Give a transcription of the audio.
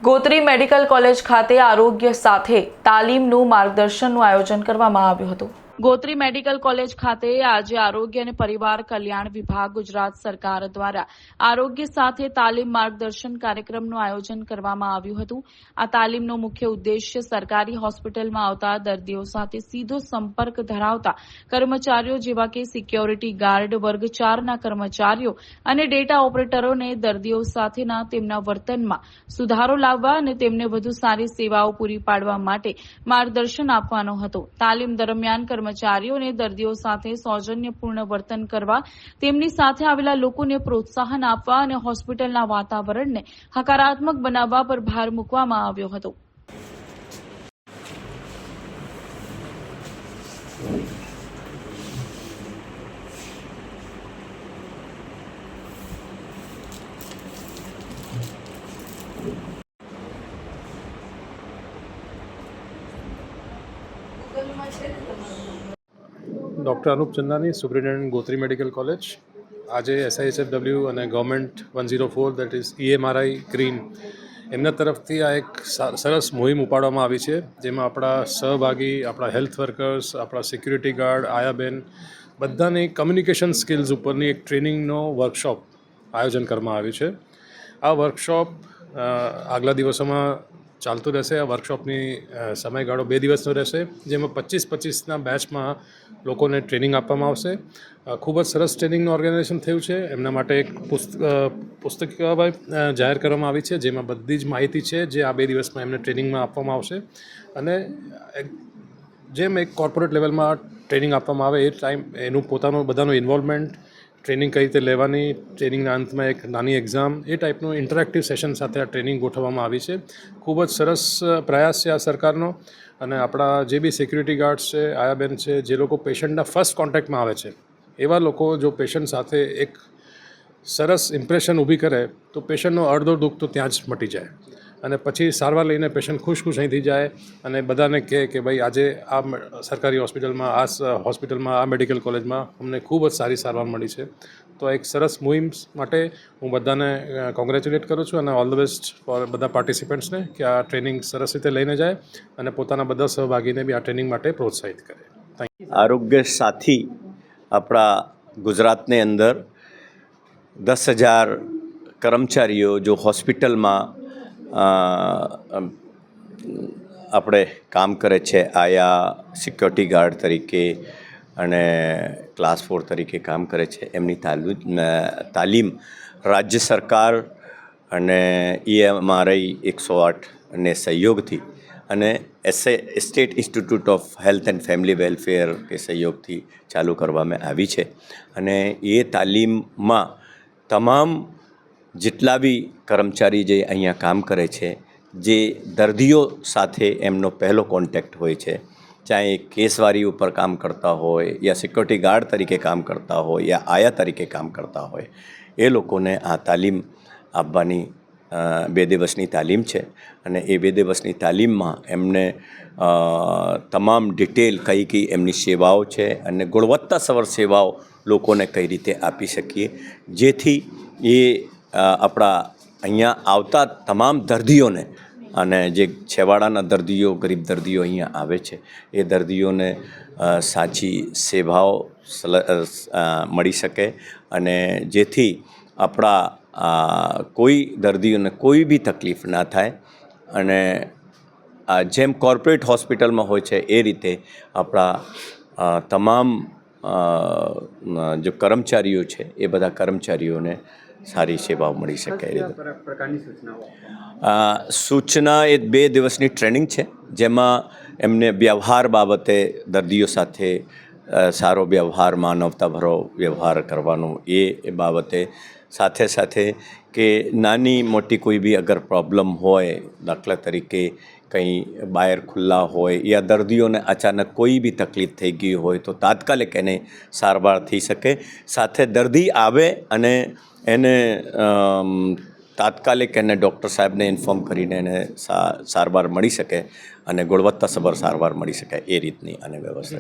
Gotri medical college ખાતે આરોગ્ય સાથે તાલીમનું માર્ગદર્શનનું આયોજન કરવામાં આવ્યું હતું। ગોત્રી મેડિકલ કોલેજ ખાતે આજે આરોગ્ય અને પરિવાર કલ્યાણ વિભાગ ગુજરાત સરકાર દ્વારા આરોગ્ય સાથે તાલીમ માર્ગદર્શન કાર્યક્રમનું આયોજન કરવામાં આવ્યું હતું। આ તાલીમનો મુખ્ય ઉદ્દેશ્ય સરકારી હોસ્પિટલમાં આવતા દર્દીઓ સાથે સીધો સંપર્ક ધરાવતા કર્મચારીઓ જેવા કે સિક્યોરિટી ગાર્ડ, વર્ગ 4ના કર્મચારીઓ અને ડેટા ઓપરેટરોને દર્દીઓ સાથેના તેમના વર્તનમાં સુધારો લાવવા અને તેમને વધુ સારી સેવાઓ પૂરી પાડવા માટે માર્ગદર્શન આપવાનો હતો। તાલીમ દરમિયાન કર્મચારીઓને દર્દીઓ સાથે સૌજન્યપૂર્ણ વર્તન કરવા, તેમની સાથે આવેલા લોકોને પ્રોત્સાહન આપવા અને હોસ્પિટલના વાતાવરણને હકારાત્મક બનાવવા પર ભાર મૂકવામાં આવ્યો હતો। Doctor Anup Chandani, superintendent Gotri medical college. આજે SIHFW અને government 104 that is EMRI green એમના તરફથી આ એક સરસ મુહિમ ઉપાડવામાં આવી છે, જેમાં આપણા સહભાગી, આપણા હેલ્થ વર્કર્સ, આપણા સિક્યુરિટી ગાર્ડ, આયાબેન બધાની કમ્યુનિકેશન સ્કિલ્સ ઉપરની એક ટ્રેનિંગનો વર્કશોપ આયોજન કરવામાં આવ્યું છે। આ વર્કશોપ આગલા દિવસોમાં ચાલતું રહેશે। આ વર્કશોપની સમયગાળો 2 દિવસનો રહેશે, જેમાં 25-25ના બેચમાં લોકોને ટ્રેનિંગ આપવામાં આવશે। ખૂબ જ સરસ ટ્રેનિંગનું ઓર્ગેનાઇઝેશન થયું છે। એમના માટે એક પુસ્તકાલય જાહેર કરવામાં આવી છે, જેમાં બધી જ માહિતી છે જે આ 2 દિવસમાં એમને ટ્રેનિંગમાં આપવામાં આવશે। અને જેમ એક કોર્પોરેટ લેવલમાં ટ્રેનિંગ આપવામાં આવે એ ટાઈમ એનું પોતાનું બધાનું ઇન્વોલ્વમેન્ટ, ટ્રેનિંગ કઈ રીતે લેવાની, ટ્રેનિંગના અંતમાં એક નાની એક્ઝામ, એ ટાઈપનું ઇન્ટરેક્ટિવ સેશન સાથે આ ટ્રેનિંગ ગોઠવવામાં આવી છે। ખૂબ જ સરસ પ્રયાસ છે આ સરકારનો। અને આપણા જે બી સિક્યુરિટી ગાર્ડ્સ છે, આયાબેન છે, જે લોકો પેશન્ટના ફર્સ્ટ કોન્ટેક્ટમાં આવે છે, એવા લોકો જો પેશન્ટ સાથે એક સરસ ઇમ્પ્રેશન ઊભી કરે તો પેશન્ટનો અડધો દુઃખ તો ત્યાં જ મટી જાય અને પછી સારવાર લઈને પેશન્ટ ખુશ અહીંથી જાય અને બધાને કહે કે ભાઈ આજે આ સરકારી હોસ્પિટલમાં આ મેડિકલ કોલેજમાં અમને ખૂબ જ સારી સારવાર મળી છે। તો એક સરસ મુહિમ માટે હું બધાને કોંગ્રેચ્યુલેટ કરું છું અને ઓલ ધ બેસ્ટ ફોર બધા પાર્ટિસિપન્ટ્સને કે આ ટ્રેનિંગ સરસ રીતે લઈને જાય અને પોતાના બધા સહભાગીને બી આ ટ્રેનિંગ માટે પ્રોત્સાહિત કરે। Thank you. આરોગ્ય સાથી આપણા ગુજરાતની અંદર 10,000 કર્મચારીઓ જો હોસ્પિટલમાં આપણે કામ કરે છે, આયા સિક્યોરિટી ગાર્ડ તરીકે અને ક્લાસ 4 તરીકે કામ કરે છે, એમની તાલીમ રાજ્ય સરકાર અને EMRI 108 ને સહયોગથી અને state institute of health and family welfare કે સહયોગથી ચાલુ કરવામાં આવી છે। અને એ તાલીમમાં તમામ જેટલા બી કર્મચારી જે અહીંયા કામ કરે છે, જે દર્દીઓ સાથે એમનો પહેલો કોન્ટેક્ટ હોય છે, ચાહે કેસવારી ઉપર કામ કરતા હોય યા સિક્યોરિટી ગાર્ડ તરીકે કામ કરતા હોય યા આયા તરીકે કામ કરતા હોય, એ લોકોને આ તાલીમ આપવાની 2 દિવસની તાલીમ છે। અને એ 2 દિવસની તાલીમમાં એમને તમામ ડિટેલ કઈ એમની સેવાઓ છે અને ગુણવત્તાસભર સેવાઓ લોકોને કઈ રીતે આપી શકીએ, જેથી એ આપણા અહીંયા આવતા તમામ દર્દીઓને અને જે છેવાડાના દર્દીઓ, ગરીબ દર્દીઓ અહીંયા આવે છે, એ દર્દીઓને સાચી સેવાઓ મળી શકે અને જેથી આપણા કોઈ દર્દીઓને કોઈ બી તકલીફ ના થાય। અને જેમ કોર્પોરેટ હોસ્પિટલમાં હોય છે એ રીતે આપણા તમામ જે કર્મચારીઓ છે એ બધા કર્મચારીઓને સારી સેવાઓ મળી શકે। સૂચના એ 2 દિવસની ટ્રેનિંગ છે, જેમાં એમને વ્યવહાર બાબતે દર્દીઓ સાથે સારો વ્યવહાર, માનવતાભરો વ્યવહાર કરવાનો એ બાબતે, સાથે સાથે કે નાની મોટી કોઈ બી અગર પ્રોબ્લેમ હોય, દાખલા તરીકે કંઈ બહાર ખુલ્લા હોય યા દર્દીઓને અચાનક કોઈ બી તકલીફ થઈ ગઈ હોય તો તાત્કાલિક એને સારવાર થઈ શકે। સાથે દર્દી આવે અને એને તાત્કાલિક એને ડૉક્ટર સાહેબને ઇન્ફોર્મ કરીને એને સારવાર મળી શકે અને ગુણવત્તાસભર સારવાર મળી શકે, એ રીતની આને વ્યવસ્થા